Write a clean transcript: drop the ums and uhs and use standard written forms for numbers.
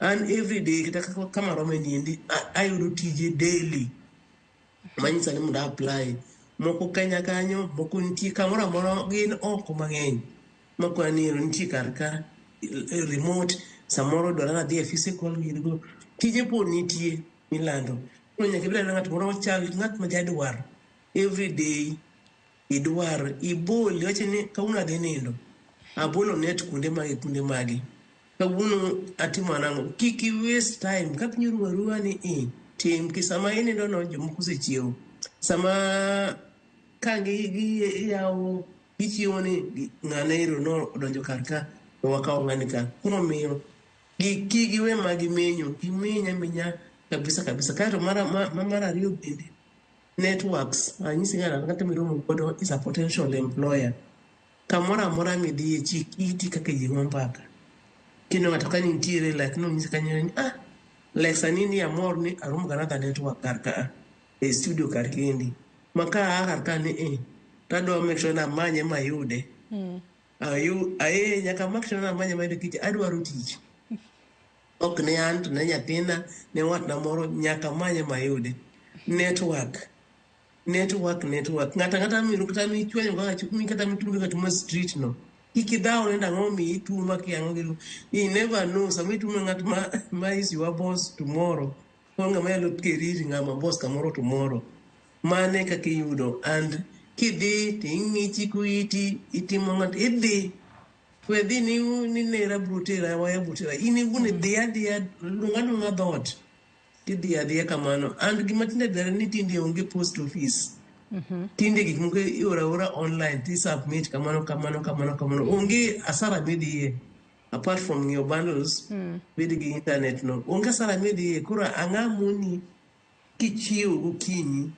And every day kata kama rome niendi ayudo tije daily manyisa ni mondo apply moko Kenya kanyo moko nitie kamoro amora gin oko mang'eny moko ni nitie kar ka remote samoro dwara na dhi e physical gigo tije pod nitie milando koro nyaka ibed ng'at moro chal ng'at ma jadwar every day idwar ibol wache ni kawuono adhi nindo abolo net kuonde magi kawuono atimo nang'o kik i waste time kaka nyoro warua ni tim kisama inindo no jomoko osechiewo sama kangi yawo gichiwo ni ng'ane iro no odonjo kar ka to wakawo ng'ani ka koro miyo giwe magi menyo giminya kabisa kaeto mar ariyo bende networks anyisi ng'ana kata miromo godo is a potential employer kamoro amora midhiye chik iti kaka ji mbaka kino ng'ato ka nitiere like no nyisi kanyo ni like sani ni amor ni aromo ganadha network kar ka e studio kar kendi maka kar ka ni tadwa make sure na manye mayude nyaka make sure na manye mayude kich adwaro tich ok ne an to ne nyathina ne watna moro nyaka manye mayude network ng'ata miro kata michwanyo kata mitumbe kata ma street no kikidhao nenda ng'omi ituma kiang'o gilu you never know sama itume ng'at ma is your boss tomorrow konga mayalo keriri ng'ama boss kamoro tomorrow mane kaka iyudo and kidhi ting'ichi kuiti itimo ng'at idhi we dhi ni nera brutera waya brutera ini bune dhiya lunga dhot tidhi adhiya kamano and gima tinde dere ni tinde onge post office tinde gik moko ora online ti submit kamano onge asara midhiye apart from your bundles with the internet no onge asara midhiye koro ang'amoni kichiwo gokinyi